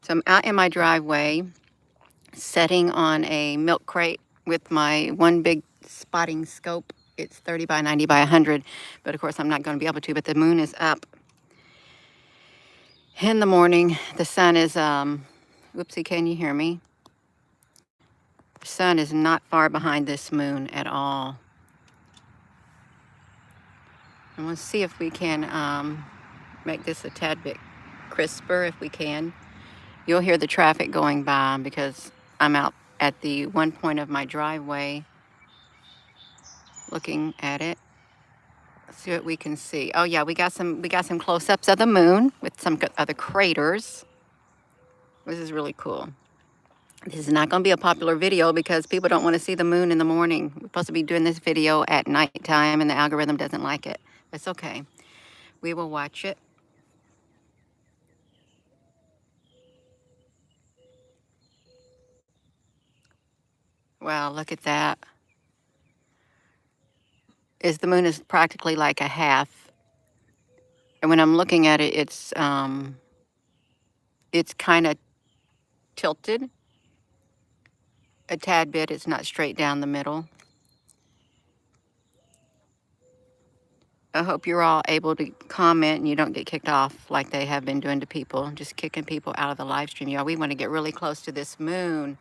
So I'm out in my driveway, setting on a milk crate with my one big spotting scope. It's 30 by 90 by 100, but of course I'm not going to be able to, but the moon is up in the morning. The sun is, whoopsie, can you hear me? The sun is not far behind this moon at all. And we'll see if we can make this a tad bit crisper if we can. You'll hear the traffic going by because I'm out at the one point of my driveway looking at it. Let's see what we can see. Oh yeah, we got some close-ups of the moon with some other craters. This is really cool. This is not going to be a popular video because people don't want to see the moon in the morning. We're supposed to be doing this video at nighttime and the algorithm doesn't like it. It's okay. We will watch it. Wow, look at that. The moon is practically like a half. And when I'm looking at it, it's kind of tilted a tad bit. It's not straight down the middle. I hope you're all able to comment and you don't get kicked off like they have been doing to people, just kicking people out of the live stream. Y'all, we want to get really close to this moon.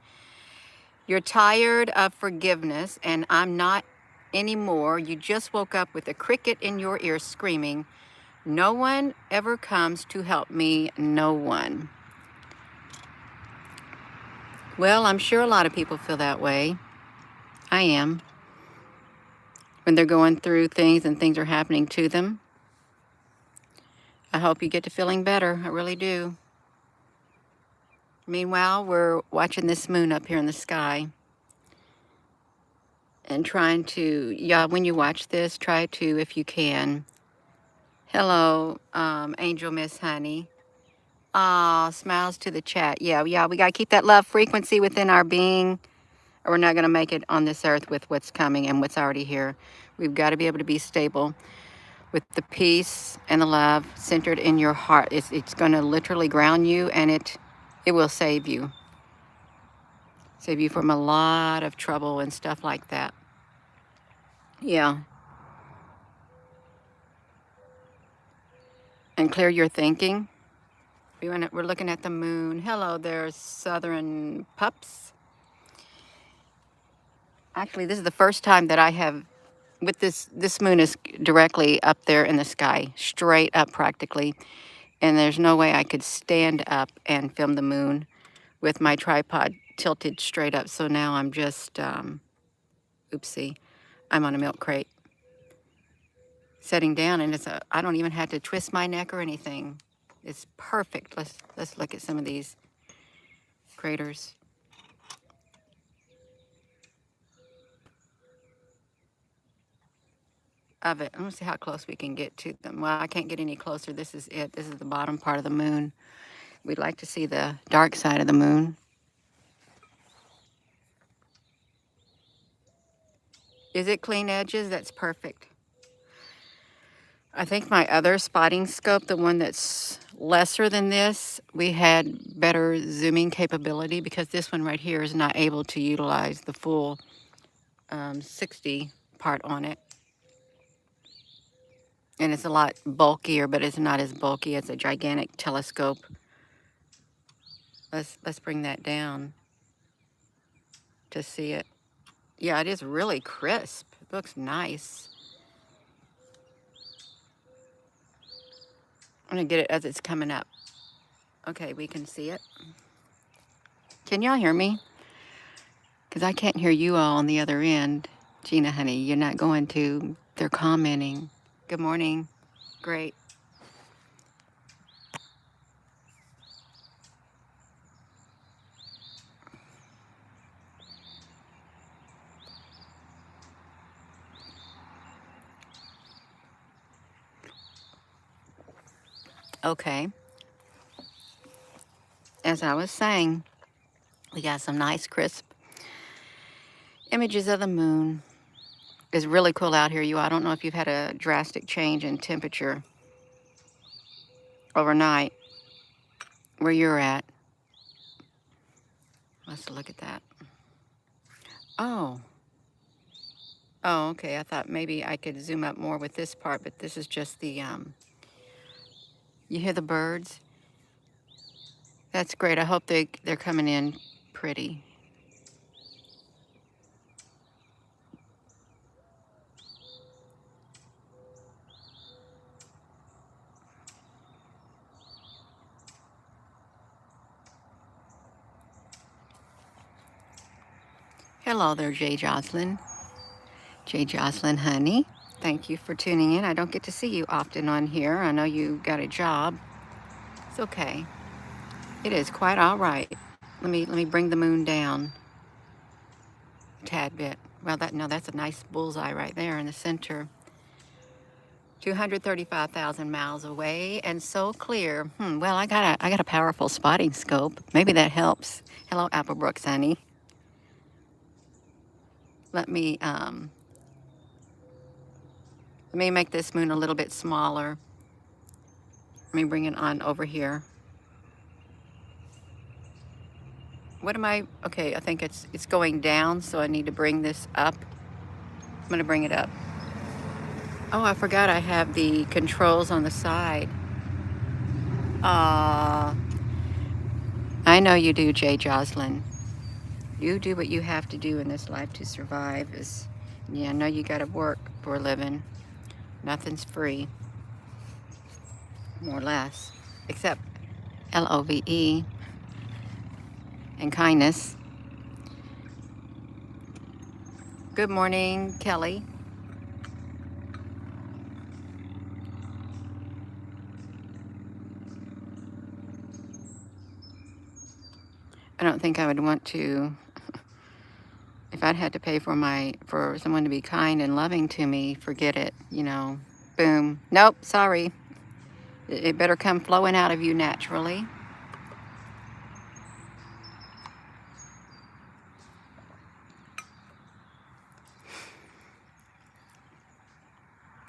You're tired of forgiveness, and I'm not anymore. You just woke up with a cricket in your ear screaming, "No one ever comes to help me, no one." Well, I'm sure a lot of people feel that way. I am. When they're going through things and things are happening to them. I hope you get to feeling better. I really do. Meanwhile, we're watching this moon up here in the sky and trying to, yeah, when you watch this, try to, if you can. Hello, Angel Miss Honey. Ah, smiles to the chat. Yeah, we got to keep that love frequency within our being, or we're not going to make it on this earth with what's coming and what's already here. We've got to be able to be stable with the peace and the love centered in your heart. It's going to literally ground you, and it will save you. Save you from a lot of trouble and stuff like that. Yeah. And clear your thinking. We're looking at the moon. Hello there, Southern Pups. Actually, this is the first time that I have, with this moon is directly up there in the sky, straight up practically. And there's no way I could stand up and film the moon with my tripod tilted straight up. So now I'm just, oopsie, I'm on a milk crate. Setting down, and I don't even have to twist my neck or anything. It's perfect. Let's look at some of these craters. Of it. Let's see how close we can get to them. Well, I can't get any closer. This is it. This is the bottom part of the moon. We'd like to see the dark side of the moon. Is it clean edges? That's perfect. I think my other spotting scope, the one that's lesser than this, we had better zooming capability because this one right here is not able to utilize the full 60 part on it. And it's a lot bulkier, but it's not as bulky as a gigantic telescope. Let's bring that down to see it. Yeah, it is really crisp. It looks nice. I'm gonna get it as it's coming up. Okay, we can see it. Can y'all hear me? Because I can't hear you all on the other end. Gina, honey, you're not going to. They're commenting. Good morning. Great. Okay. As I was saying, we got some nice crisp images of the moon. It's really cool out here, you. I don't know if you've had a drastic change in temperature overnight where you're at. Let's look at that. Oh. Oh, okay. I thought maybe I could zoom up more with this part, but this is just the, you hear the birds? That's great. I hope they're coming in pretty. Hello there, J. Jocelyn. J. Jocelyn, honey. Thank you for tuning in. I don't get to see you often on here. I know you got a job. It's okay. It is quite all right. Let me bring the moon down a tad bit. Well, that's a nice bullseye right there in the center. 235,000 miles away and so clear. Well, I got a powerful spotting scope. Maybe that helps. Hello, Applebrooks, honey. Let me make this moon a little bit smaller. Let me bring it on over here. What am I? Okay, I think it's going down, so I need to bring this up. I'm gonna bring it up. Oh, I forgot I have the controls on the side. I know you do, Jay Jocelyn. You do what you have to do in this life to survive. Yeah, I know you gotta work for a living. Nothing's free, more or less, except LOVE and kindness. Good morning, Kelly. I don't think I would want to, if I'd had to pay for someone to be kind and loving to me, forget it, boom. Nope, sorry. It better come flowing out of you naturally.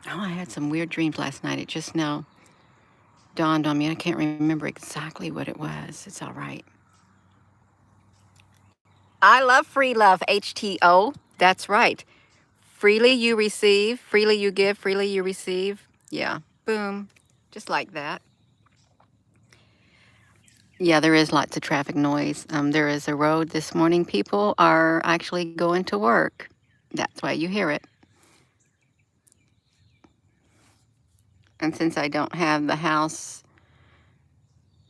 Oh, I had some weird dreams last night. It just now dawned on me. I can't remember exactly what it was. It's all right. I love free love, HTO. That's right. Freely you receive, freely you give, freely you receive. Yeah, boom. Just like that. Yeah, there is lots of traffic noise. There is a road this morning. People are actually going to work. That's why you hear it. And since I don't have the house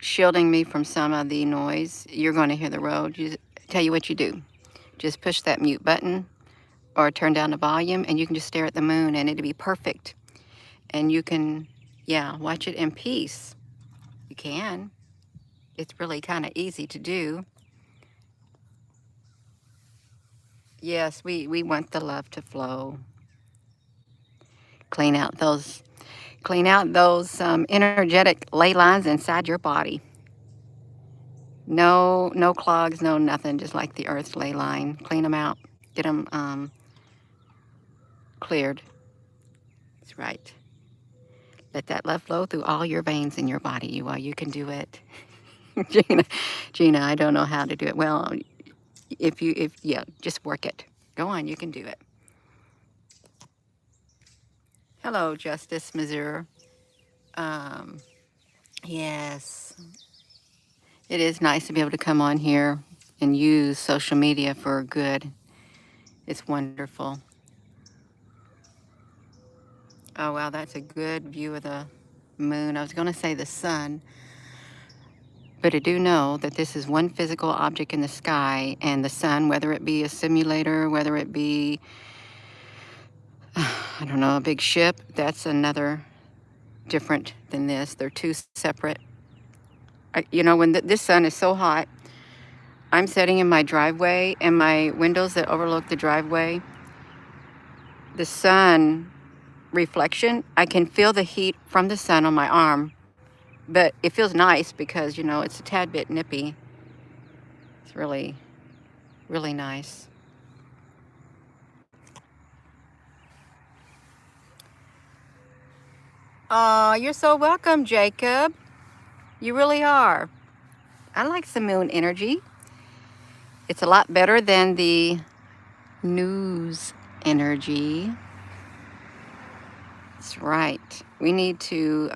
shielding me from some of the noise, you're going to hear the road. Tell you what you do. Just push that mute button or turn down the volume, and you can just stare at the moon, and it'll be perfect. And you can, watch it in peace. You can. It's really kind of easy to do. Yes, we want the love to flow. Clean out those energetic ley lines inside your body. No clogs, no nothing, just like the earth's ley line. Clean them out. Get them cleared. That's right. Let that love flow through all your veins in your body. You can do it. Gina, I don't know how to do it. Well, just work it. Go on, you can do it. Hello, Justice Missouri. Yes, it is nice to be able to come on here and use social media for good. It's wonderful. Oh, wow, that's a good view of the moon. I was going to say the sun, but I do know that this is one physical object in the sky, and the sun, whether it be a simulator, whether it be, I don't know, a big ship, that's another different than this. They're two separate. When this sun is so hot, I'm sitting in my driveway, and my windows that overlook the driveway, the sun reflection, I can feel the heat from the sun on my arm, but it feels nice because, it's a tad bit nippy. It's really, really nice. Oh, you're so welcome, Jacob. You really are. I like some moon energy. It's a lot better than the news energy. That's right. We need to,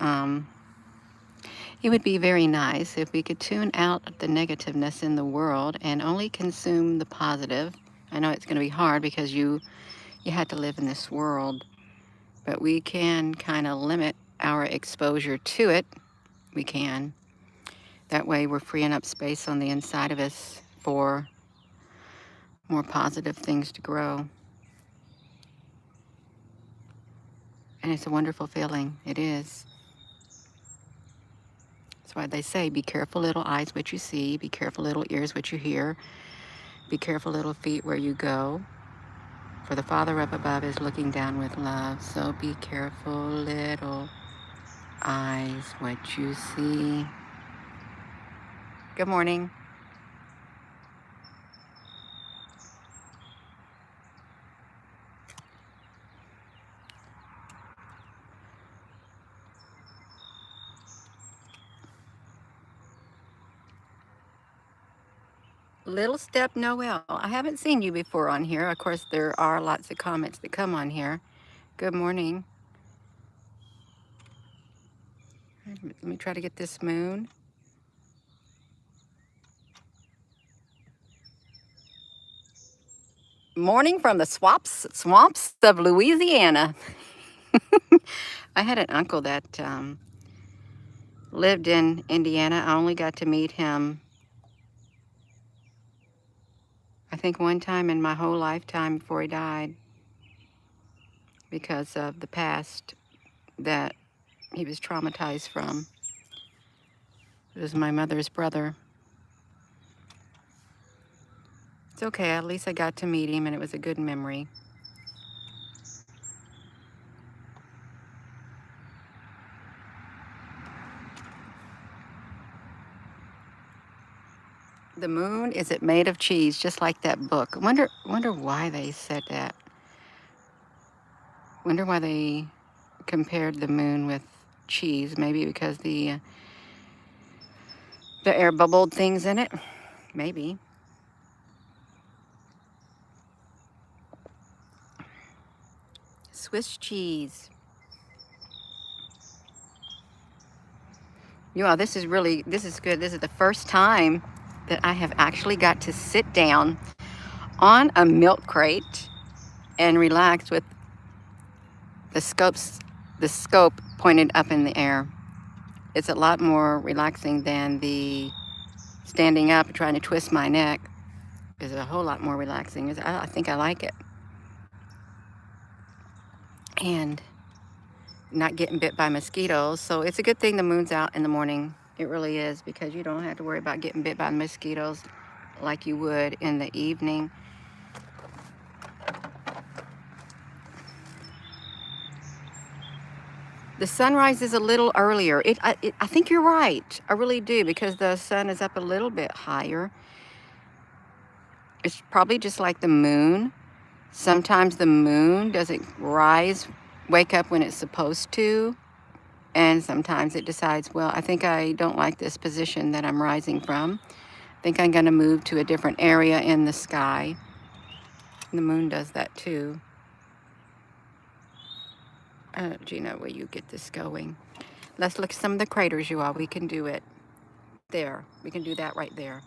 it would be very nice if we could tune out the negativeness in the world and only consume the positive. I know it's going to be hard because you have to live in this world, but we can kind of limit our exposure to it. We can. That way we're freeing up space on the inside of us for more positive things to grow. And it's a wonderful feeling. It is. That's why they say, be careful, little eyes, what you see. Be careful, little ears, what you hear. Be careful, little feet, where you go. For the Father up above is looking down with love. So be careful, little eyes, what you see. Good morning. Little Step Noel. I haven't seen you before on here. Of course, there are lots of comments that come on here. Good morning. Let me try to get this moon. Morning from the swamps of Louisiana. I had an uncle that lived in Indiana. I only got to meet him, I think, one time in my whole lifetime before he died because of the past that he was traumatized from. It was my mother's brother. It's okay, at least I got to meet him and it was a good memory. The moon, is it made of cheese, just like that book? Wonder why they said that. Wonder why they compared the moon with cheese. Maybe because the air bubbled things in it. Maybe. Swiss cheese. Yeah, this is good. This is the first time that I have actually got to sit down on a milk crate and relax with the scope pointed up in the air. It's a lot more relaxing than the standing up and trying to twist my neck. Is a whole lot more relaxing. I think I like it. And not getting bit by mosquitoes. So it's a good thing the moon's out in the morning. It really is, because you don't have to worry about getting bit by mosquitoes like you would in the evening. The sunrise is a little earlier. I think you're right. I really do, because the sun is up a little bit higher. It's probably just like the moon. Sometimes the moon doesn't wake up when it's supposed to. And sometimes it decides, well, I think I don't like this position that I'm rising from. I think I'm going to move to a different area in the sky. The moon does that too. Gina, will you get this going? Let's look at some of the craters, you all. We can do it there. We can do that right there.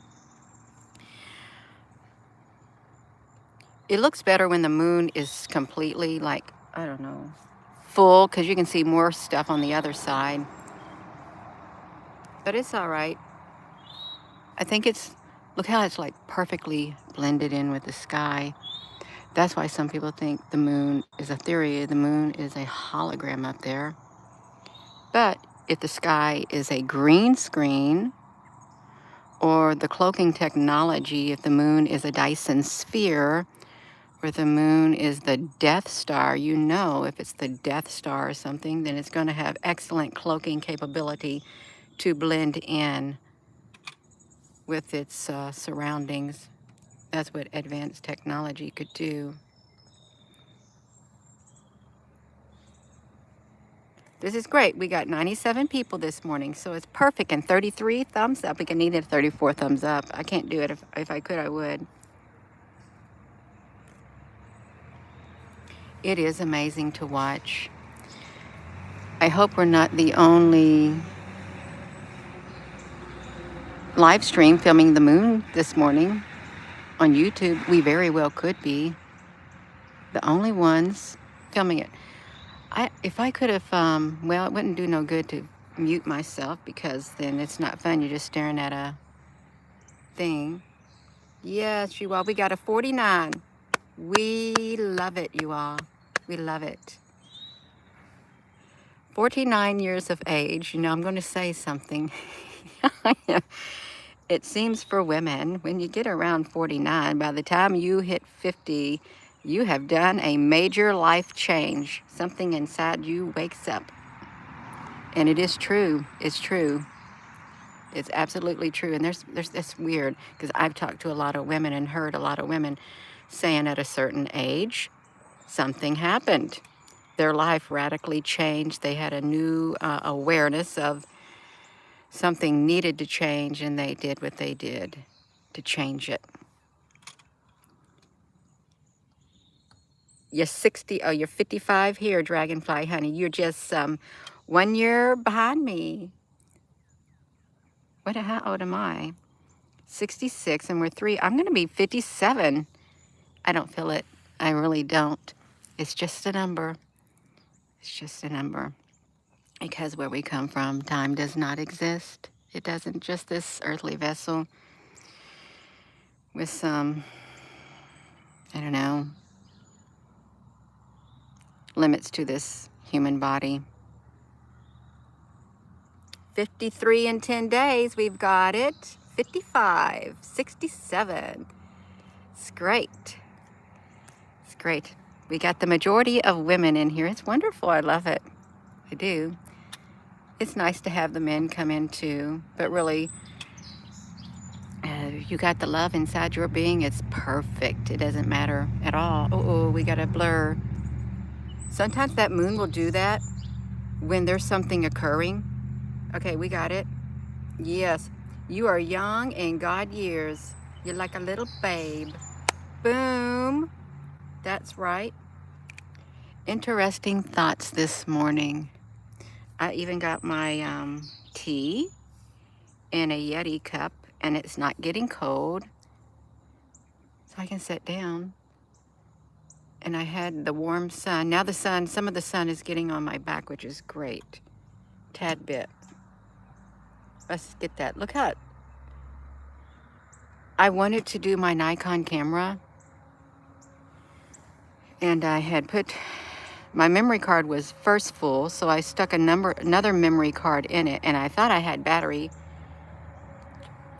It looks better when the moon is completely, like, I don't know, full, because you can see more stuff on the other side. But it's all right. I think look how it's like perfectly blended in with the sky. That's why some people think the moon is a theory. The moon is a hologram up there. But if the sky is a green screen, or the cloaking technology, if the moon is a Dyson sphere, or the moon is the Death Star, you know, if it's the Death Star or something, then it's going to have excellent cloaking capability to blend in with its surroundings. That's what advanced technology could do. This is great. We got 97 people this morning, so it's perfect. And 33 thumbs up. We can need a 34 thumbs up. I can't do it. If I could, I would. It is amazing to watch. I hope we're not the only live stream filming the moon this morning on YouTube. We very well could be the only ones filming it. If I could have, well, it wouldn't do no good to mute myself because then it's not fun. You're just staring at a thing. Yes, you all. We got a 49. We love it, you all. We love it. 49 years of age. You know, I'm going to say something. It seems for women, when you get around 49, by the time you hit 50, you have done a major life change. Something inside you wakes up. And it is true. It's true. It's absolutely true. And that's weird because I've talked to a lot of women and heard a lot of women saying at a certain age, something happened. Their life radically changed. They had a new awareness of something needed to change, and they did what they did to change it. You're 60, oh, you're 55 here, Dragonfly Honey. You're just 1 year behind me. How old am I? 66, and we're 3. I'm going to be 57. I don't feel it. I really don't. It's just a number. It's just a number. Because where we come from, time does not exist. It doesn't. Just this earthly vessel with some, I don't know, limits to this human body. 53 in 10 days. We've got it. 55, 67. It's great. It's great. We got the majority of women in here. It's wonderful. I love it. I do. It's nice to have the men come in too, but really, you got the love inside your being. It's perfect. It doesn't matter at all. Oh, we got a blur. Sometimes that moon will do that when there's something occurring. Okay, we got it. Yes, you are young in God years. You're like a little babe. Boom. That's right. Interesting thoughts this morning. I even got my tea in a Yeti cup, and it's not getting cold, so I can sit down. And I had the warm sun. Now the sun, some of the sun is getting on my back, which is great. Tad bit. Let's get that. Look how I wanted to do my Nikon camera, and I had put my memory card was first full, so I stuck another memory card in it, and I thought I had battery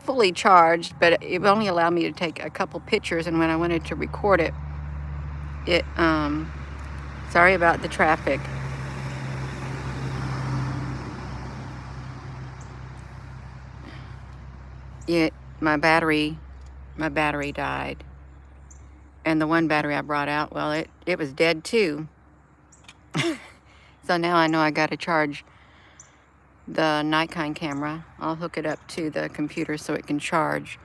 fully charged, but it only allowed me to take a couple pictures, and when I wanted to record it, sorry about the traffic. My battery died. And the one battery I brought out, well, it was dead too. So now I know I got to charge the Nikon camera. I'll hook it up to the computer so it can charge.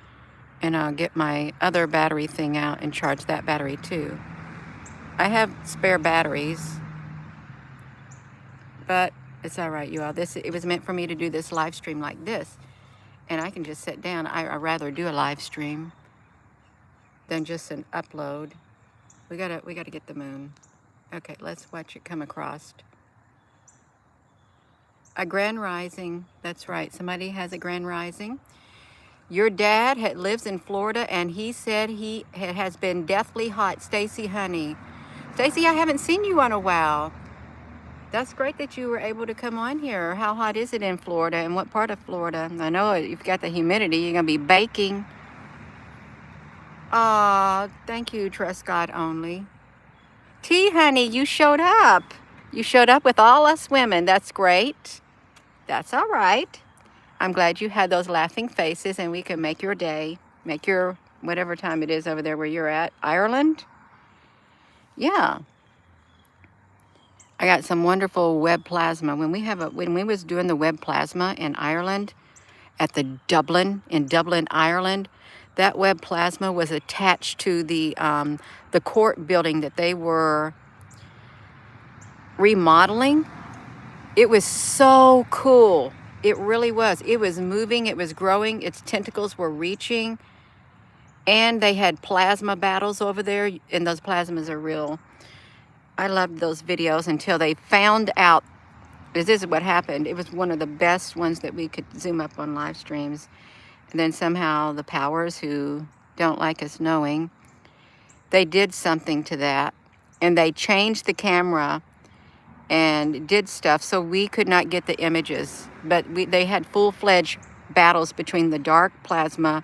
And I'll get my other battery thing out and charge that battery too. I have spare batteries, but it's all right, you all. It was meant for me to do this live stream like this. And I can just sit down. I'd rather do a live stream than just an upload. We gotta get the moon. Okay, let's watch it come across. A grand rising. That's right. Somebody has a grand rising. Your dad lives in Florida, and he said he has been deathly hot. Stacy, honey. Stacy, I haven't seen you in a while. That's great that you were able to come on here. How hot is it in Florida, and what part of Florida? I know you've got the humidity. You're gonna be baking. Thank you, Trust God Only. T, honey, you showed up. You showed up with all us women. That's great. That's all right. I'm glad you had those laughing faces, and we can make your day, make your whatever time it is over there where you're at. Ireland? Yeah. I got some wonderful web plasma. When we was doing the web plasma in Ireland, at in Dublin, Ireland, that web plasma was attached to the court building that they were remodeling. It was so cool. It really was. It was moving. It was growing. Its tentacles were reaching. And they had plasma battles over there. And those plasmas are real. I loved those videos until they found out. This is what happened. It was one of the best ones that we could zoom up on live streams. And then somehow the powers who don't like us knowing, they did something to that. And they changed the camera and did stuff so we could not get the images. But they had full-fledged battles between the dark plasma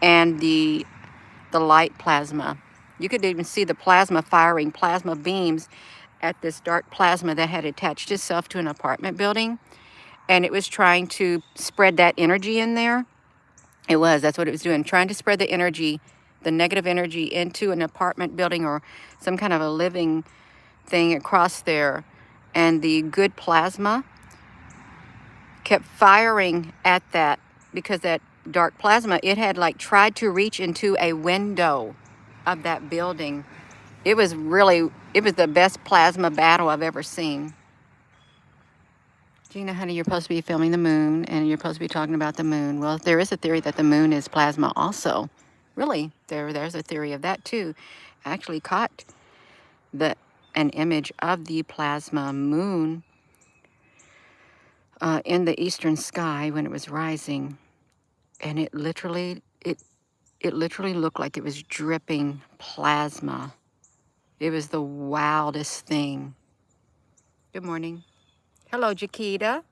and the light plasma. You could even see the plasma firing plasma beams at this dark plasma that had attached itself to an apartment building. And it was trying to spread that energy in there. That's what it was doing, trying to spread the energy, the negative energy, into an apartment building or some kind of a living thing across there. And the good plasma kept firing at that, because that dark plasma, it had like tried to reach into a window of that building. It was the best plasma battle I've ever seen. Gina, honey, you're supposed to be filming the moon, and you're supposed to be talking about the moon. Well, there is a theory that the moon is plasma also. Really, there's a theory of that too. I actually caught an image of the plasma moon in the eastern sky when it was rising, and it literally looked like it was dripping plasma. It was the wildest thing. Good morning. Hello, Jaquita.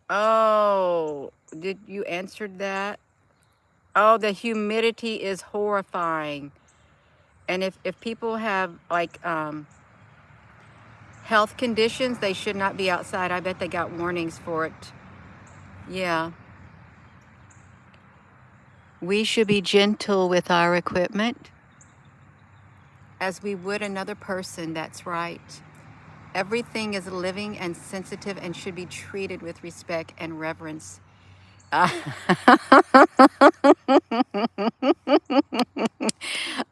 Oh, did you answer that? Oh, the humidity is horrifying. And if people have like health conditions, they should not be outside. I bet they got warnings for it. Yeah. We should be gentle with our equipment as we would another person. That's right. Everything is living and sensitive and should be treated with respect and reverence.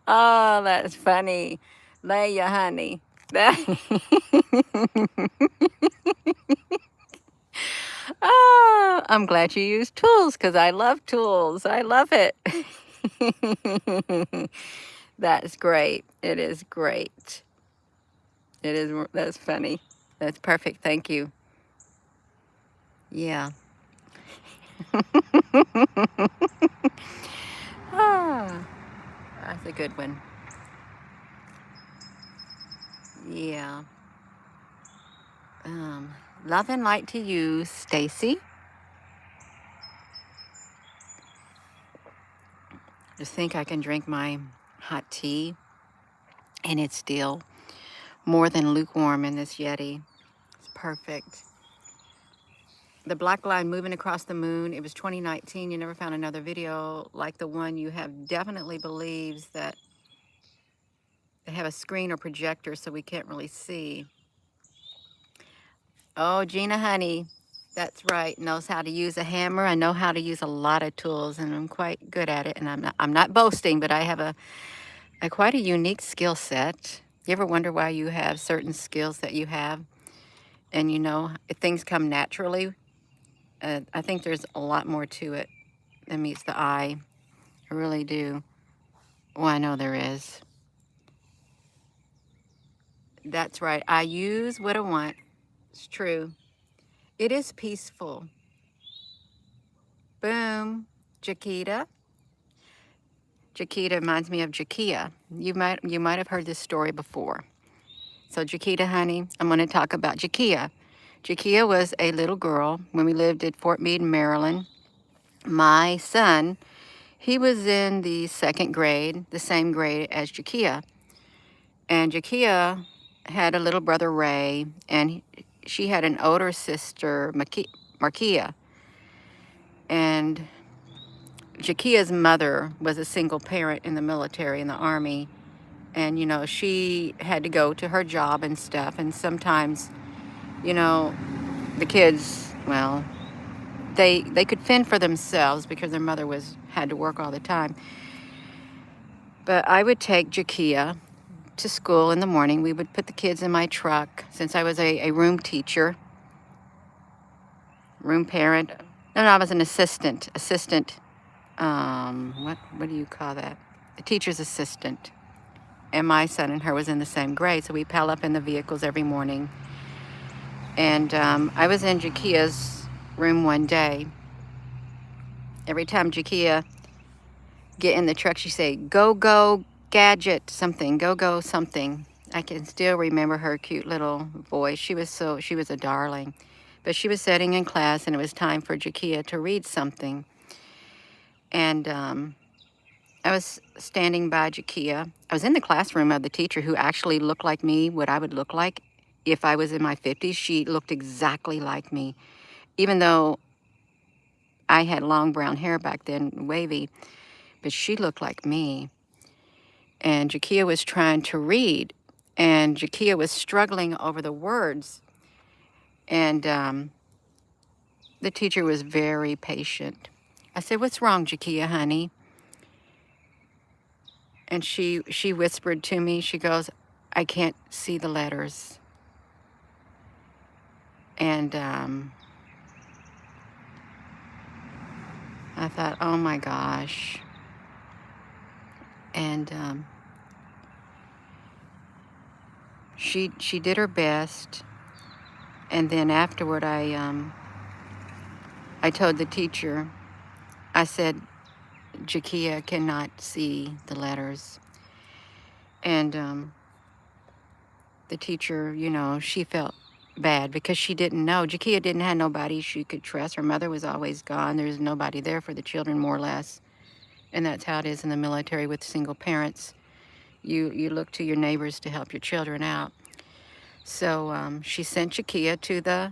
Oh, that's funny. Leia, honey. Oh, I'm glad you use tools, because I love tools. I love it. That's great. It is great. That's funny. That's perfect. Thank you. Yeah. Ah, that's a good one. Yeah. Love and light to you, Stacy. Just think I can drink my hot tea and it's still more than lukewarm in this Yeti. It's perfect. The black line moving across the moon. It was 2019. You never found another video like the one you have. Definitely believes that they have a screen or projector so we can't really see. Oh, Gina, honey, that's right. Knows how to use a hammer. I know how to use a lot of tools, and I'm quite good at it. And I'm not boasting, but I have a quite a unique skill set. You ever wonder why you have certain skills that you have? And you know, if things come naturally, I think there's a lot more to it than meets the eye. I really do. Well, I know there is. That's right. I use what I want. It's true. It is peaceful. Boom. Jaquita. Jaquita reminds me of Jaquia. You might have heard this story before. So Jaquita, honey, I'm going to talk about Jaquia. Jaquia was a little girl when we lived at Fort Meade, Maryland. My son, he was in the second grade, the same grade as Jaquia. And Jaquia had a little brother, Ray, and she had an older sister, Markia. And Jaquia's mother was a single parent in the military, in the Army. And, you know, she had to go to her job and stuff. And sometimes, you know, the kids, well, they could fend for themselves because their mother had to work all the time. But I would take Jakia to school in the morning. We would put the kids in my truck since I was a room teacher, room parent. No, I was an assistant. What do you call that? A teacher's assistant. And my son and her was in the same grade, so we pile up in the vehicles every morning. And I was in Jakia's room one day. Every time Jakia get in the truck, she'd say, "Go, go, gadget, something, go, go, something." I can still remember her cute little voice. She was a darling. But she was sitting in class, and it was time for Jakia to read something. And I was standing by Jakia. I was in the classroom of the teacher who actually looked like me, what I would look like if I was in my 50s. She looked exactly like me, even though I had long brown hair back then, wavy, but she looked like me. And Jakia was trying to read, and Jakia was struggling over the words. And the teacher was very patient. I said, "What's wrong, Jakia, honey?" And she whispered to me, she goes, "I can't see the letters." And I thought, oh my gosh. And she did her best. And then afterward, I told the teacher, I said, "Jakia cannot see the letters." And the teacher, you know, she felt bad because she didn't know. Jakia didn't have nobody she could trust. Her mother was always gone. There's nobody there for the children, more or less. And that's how it is in the military with single parents. You look to your neighbors to help your children out. So she sent Jakia to the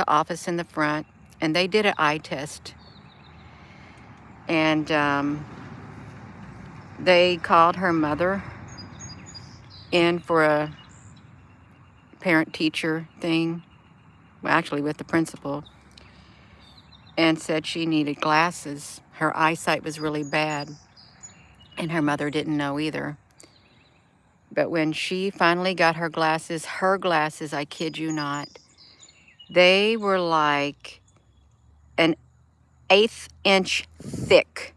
office in the front, and they did an eye test. And they called her mother in for a parent-teacher thing, well, actually with the principal, and said she needed glasses. Her eyesight was really bad, and her mother didn't know either. But when she finally got her glasses, I kid you not, they were like an 1/8 inch thick.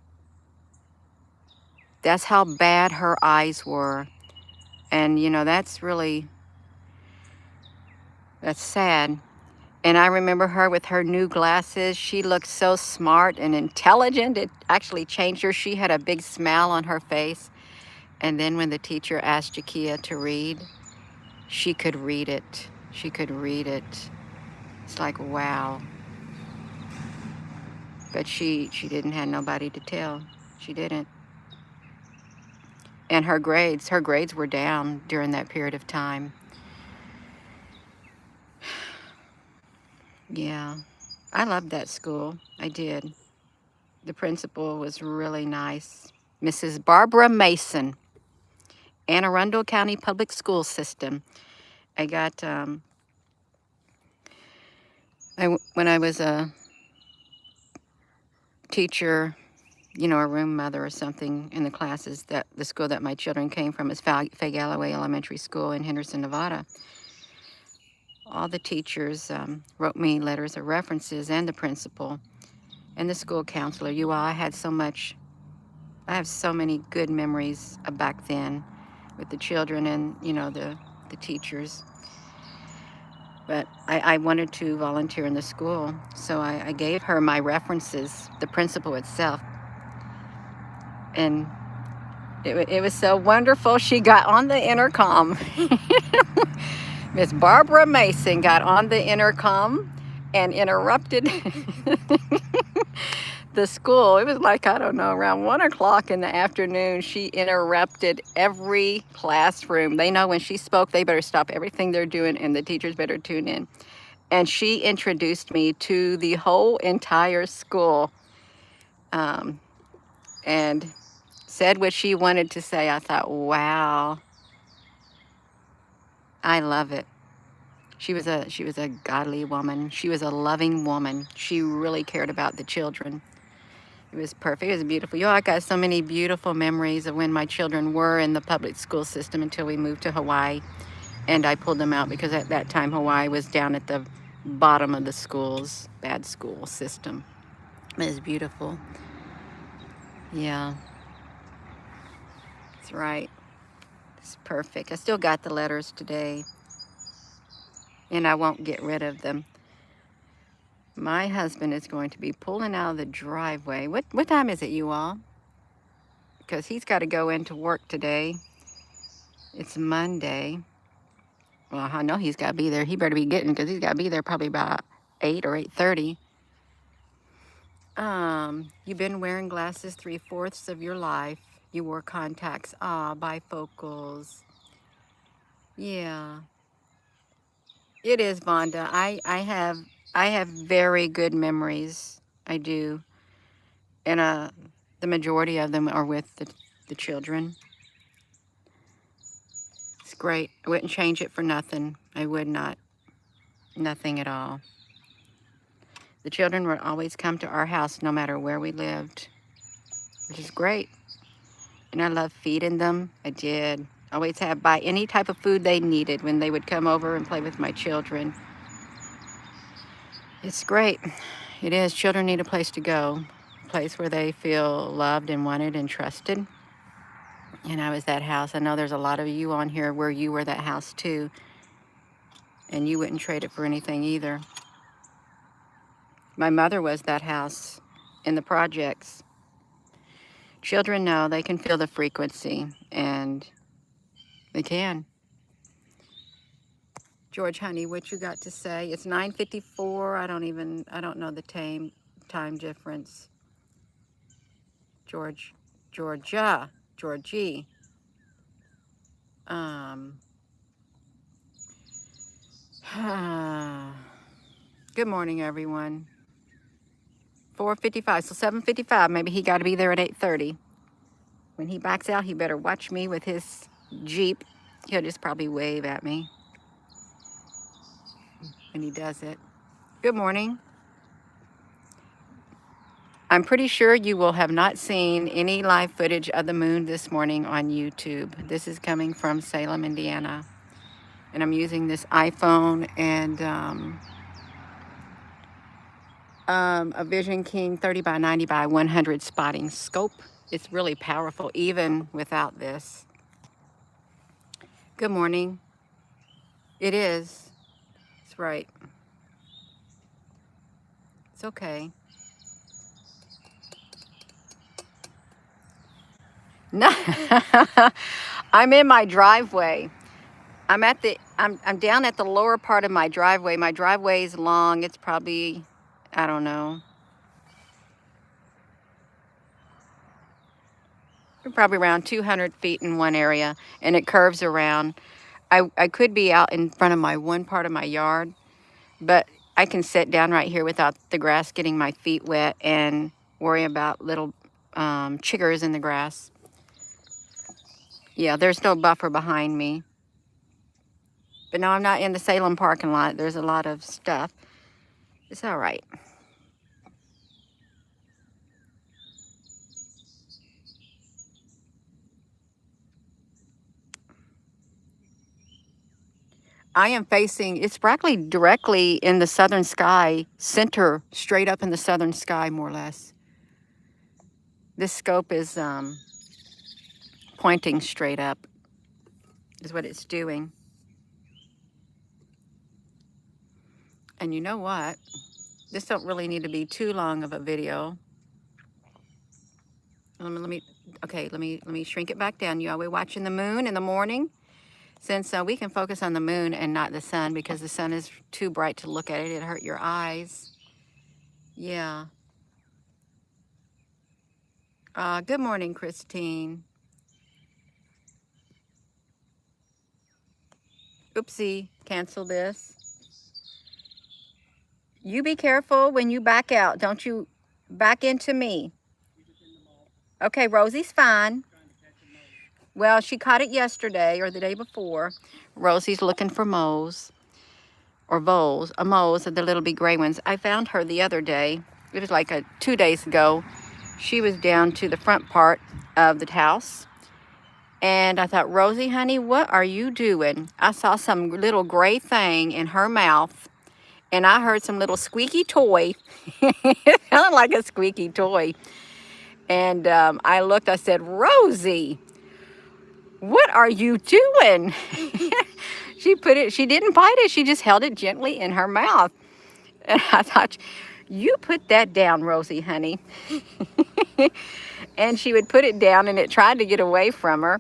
That's how bad her eyes were. And, you know, that's sad. And I remember her with her new glasses. She looked so smart and intelligent. It actually changed her. She had a big smile on her face. And then when the teacher asked Jakia to read, she could read it. She could read it. It's like, wow. But she didn't have nobody to tell. She didn't. And her grades were down during that period of time. Yeah, I loved that school. I did. The principal was really nice. Mrs. Barbara Mason, Anne Arundel County Public School System. I got, when I was a teacher, you know, a room mother or something in the classes, that the school that my children came from is Faye Galloway Elementary School in Henderson, Nevada. All the teachers wrote me letters of references, and the principal and the school counselor. I have so many good memories of back then with the children and, you know, the teachers. But I wanted to volunteer in the school, so I gave her my references, the principal itself. And it was so wonderful. She got on the intercom. Miss Barbara Mason got on the intercom and interrupted the school. It was like, I don't know, around 1 o'clock in the afternoon. She interrupted every classroom. They know when she spoke, they better stop everything they're doing, and the teachers better tune in. And she introduced me to the whole entire school. And said what she wanted to say. I thought, wow, I love it. She was a godly woman. She was a loving woman. She really cared about the children. It was perfect. It was beautiful. Yo, I got so many beautiful memories of when my children were in the public school system until we moved to Hawaii. And I pulled them out because at that time Hawaii was down at the bottom of the schools, bad school system. It was beautiful. Yeah, that's right. It's perfect. I still got the letters today, and I won't get rid of them. My husband is going to be pulling out of the driveway. What time is it, you all? Because he's got to go into work today. It's Monday. Well, I know he's got to be there. He better be getting, because he's got to be there probably about 8 or 8:30. You've been wearing glasses 3/4 of your life. You wore contacts. Bifocals. Yeah, it is, Vonda. I have very good memories. I do, and the majority of them are with the children. It's great. I wouldn't change it for nothing. I would not. Nothing at all. The children would always come to our house no matter where we lived, which is great. And I love feeding them. I did. Always have buy any type of food they needed when they would come over and play with my children. It's great. It is. Children need a place to go, a place where they feel loved and wanted and trusted. And I was that house. I know there's a lot of you on here where you were that house too, and you wouldn't trade it for anything either. My mother was that house in the projects. Children know they can feel the frequency, and they can. George, honey, what you got to say? It's 9:54. I don't know the time difference. Georgie. Good morning, everyone. 4:55, so 7:55. Maybe he got to be there at 8:30. When he backs out, he better watch me with his Jeep. He'll just probably wave at me when he does it. Good morning. I'm pretty sure you will have not seen any live footage of the moon this morning on YouTube. This is coming from Salem, Indiana. And I'm using this iPhone and a Vision King 30 by 90 by 100 spotting scope. It's really powerful even without this. Good morning. It is. It's right. It's okay. No, I'm in my driveway. I'm down at the lower part of my driveway. My driveway is long. It's probably, I don't know, probably around 200 feet in one area, and it curves around. I could be out in front of my one part of my yard, but I can sit down right here without the grass getting my feet wet and worry about little chiggers in the grass. Yeah, there's no buffer behind me. But no, I'm not in the Salem parking lot. There's a lot of stuff. It's all right. I am facing, it's practically directly in the southern sky, center, straight up in the southern sky, more or less. This scope is pointing straight up, is what it's doing. And you know what? This don't really need to be too long of a video. Let me shrink it back down. You all, we're watching the moon in the morning. Since we can focus on the moon and not the sun, because the sun is too bright to look at it. It'd hurt your eyes. Yeah. Good morning, Christine. Oopsie, cancel this. You be careful when you back out. Don't you back into me. Okay, Rosie's fine. Well, she caught it yesterday or the day before. Rosie's looking for moles or voles, moles are the little big gray ones. I found her the other day. It was like 2 days ago. She was down to the front part of the house. And I thought, Rosie, honey, what are you doing? I saw some little gray thing in her mouth. And I heard some little squeaky toy. It sounded like a squeaky toy. And I looked, I said, Rosie, what are you doing? She didn't bite it. She just held it gently in her mouth. And I thought, you put that down, Rosie, honey. And she would put it down and it tried to get away from her.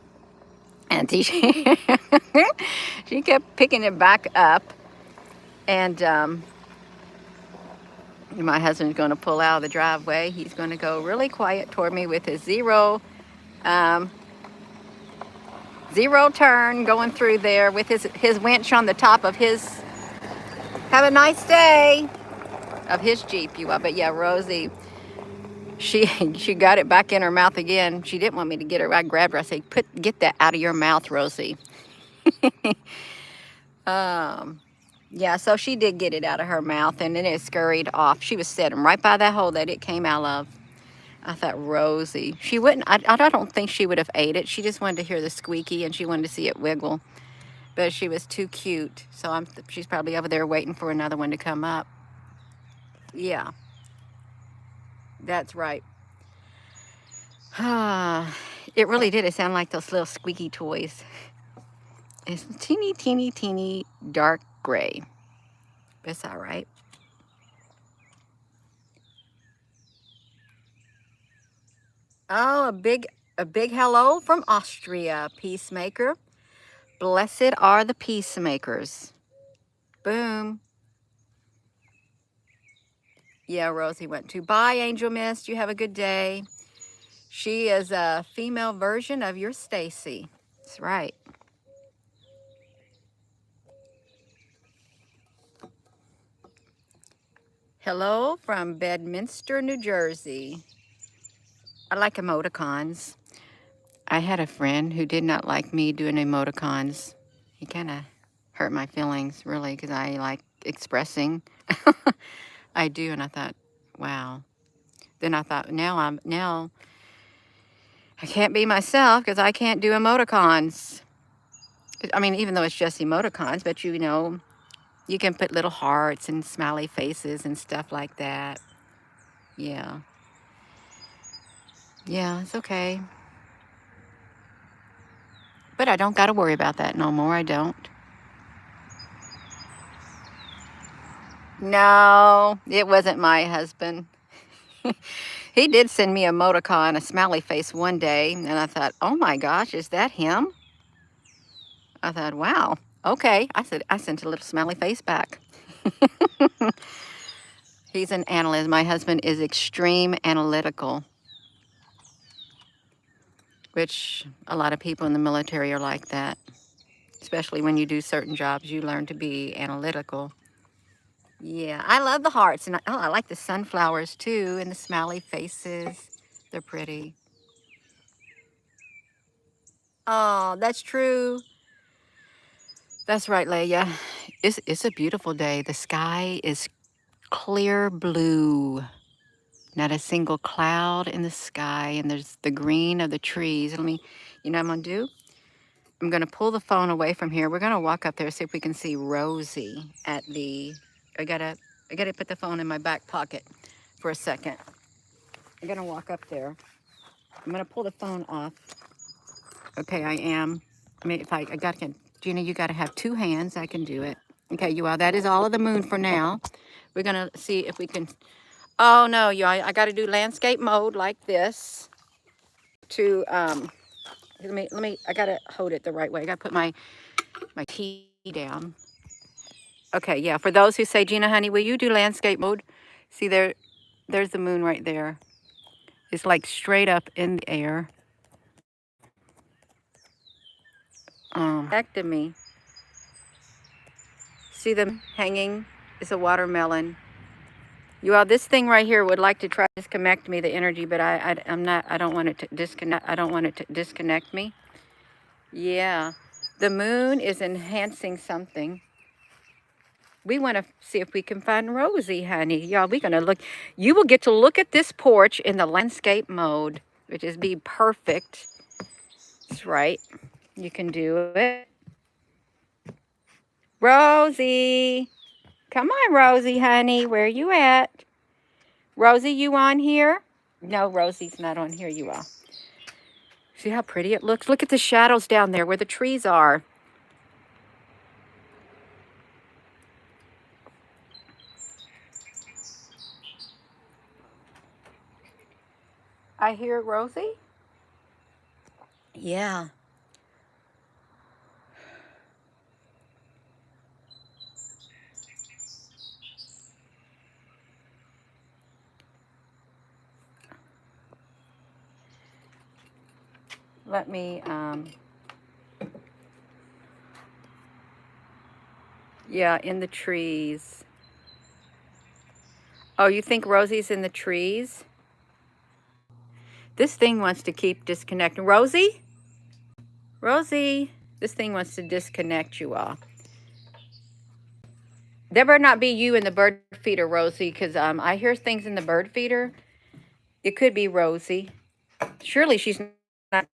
And she kept picking it back up. And my husband's going to pull out of the driveway. He's going to go really quiet toward me with his zero turn going through there with his winch on the top of his, have a nice day, of his Jeep, you are. But yeah, Rosie, she got it back in her mouth again. She didn't want me to get her. I grabbed her. I said, get that out of your mouth, Rosie. Yeah, so she did get it out of her mouth, and then it scurried off. She was sitting right by that hole that it came out of. I thought, Rosie, she wouldn't, I don't think she would have ate it. She just wanted to hear the squeaky, and she wanted to see it wiggle. But she was too cute, so she's probably over there waiting for another one to come up. Yeah, that's right. It really did. It sounded like those little squeaky toys. It's teeny, teeny, teeny dark gray. But it's all right. Oh, a big hello from Austria, Peacemaker. Blessed are the peacemakers. Boom. Yeah, Rosie went to. Bye, Angel Mist. You have a good day. She is a female version of your Stacy. That's right. Hello from Bedminster, New Jersey. I like emoticons. I had a friend who did not like me doing emoticons. He kind of hurt my feelings, really, because I like expressing. I do, and I thought, wow. Then I thought, now I can't be myself because I can't do emoticons. I mean, even though it's just emoticons, but you know, you can put little hearts and smiley faces and stuff like that. Yeah. Yeah, it's okay. But I don't got to worry about that no more. I don't. No, it wasn't my husband. He did send me a emoticon, a smiley face one day, and I thought, oh my gosh, is that him? I thought, wow, okay. I sent a little smiley face back. He's an analyst. My husband is extreme analytical, which a lot of people in the military are like that. Especially when you do certain jobs, you learn to be analytical. Yeah, I love the hearts, and I like the sunflowers too, and the smiley faces. They're pretty. Oh, that's true. That's right, Leia. It's a beautiful day. The sky is clear blue. Not a single cloud in the sky, and there's the green of the trees. You know what I'm gonna do? I'm gonna pull the phone away from here. We're gonna walk up there, see if we can see Rosie at the, I gotta put the phone in my back pocket for a second. I'm gonna walk up there. I'm gonna pull the phone off. Okay, I am. I mean, if I got to, Gina, you gotta have two hands. I can do it. Okay, you all, that is all of the moon for now. We're gonna see if we can, oh no, you all, I gotta do landscape mode like this to, let me, I gotta hold it the right way. I gotta put my key down. Okay, yeah, for those who say, Gina, honey, will you do landscape mode? See there's the moon right there. It's like straight up in the air. Back to me. See them hanging? It's a watermelon. You all, this thing right here would like to try to disconnect me, the energy, but I don't want it to disconnect. I don't want it to disconnect me. Yeah. The moon is enhancing something. We want to see if we can find Rosie, honey. Y'all, we're going to look. You will get to look at this porch in the landscape mode, which is be perfect. That's right. You can do it. Rosie. Come on, Rosie, honey. Where you at? Rosie, you on here? No, Rosie's not on here. You are. See how pretty it looks? Look at the shadows down there where the trees are. I hear Rosie. Yeah. Let me, yeah, in the trees. Oh, you think Rosie's in the trees? This thing wants to keep disconnecting. Rosie? Rosie? This thing wants to disconnect you all. There better not be you in the bird feeder, Rosie, because I hear things in the bird feeder. It could be Rosie. Surely she's not going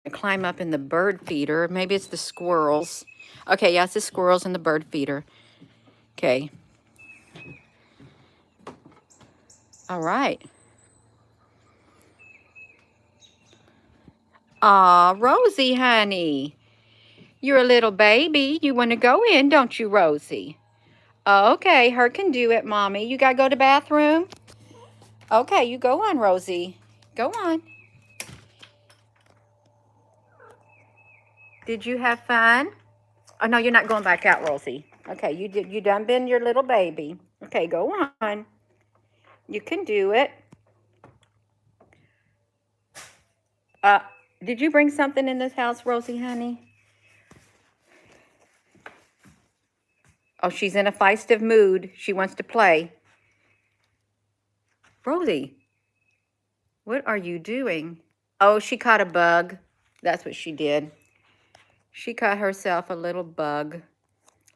to climb up in the bird feeder. Maybe it's the squirrels. Okay, yeah, it's the squirrels in the bird feeder. Okay. All right. Aw, Rosie, honey. You're a little baby. You want to go in, don't you, Rosie? Okay, her can do it, Mommy. You got to go to the bathroom? Okay, you go on, Rosie. Go on. Did you have fun? Oh, no, you're not going back out, Rosie. Okay, you done been your little baby. Okay, go on. You can do it. Uh, did you bring something in this house, Rosie, honey? Oh, she's in a feisty mood. She wants to play. Rosie, what are you doing? Oh, she caught a bug. That's what she did. She caught herself a little bug.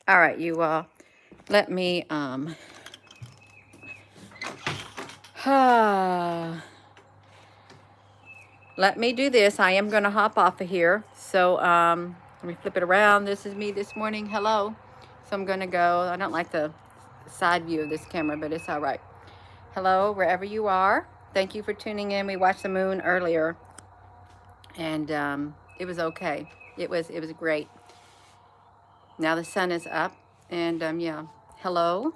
All right, you all. Let me, let me do this. I am going to hop off of here. So, let me flip it around. This is me this morning. Hello. So I'm going to go. I don't like the side view of this camera, but it's all right. Hello, wherever you are. Thank you for tuning in. We watched the moon earlier, and it was okay. It was great. Now the sun is up, and yeah. Hello,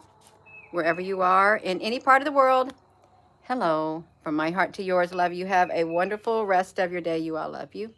wherever you are in any part of the world. Hello, from my heart to yours. Love you. Have a wonderful rest of your day. You all, love you.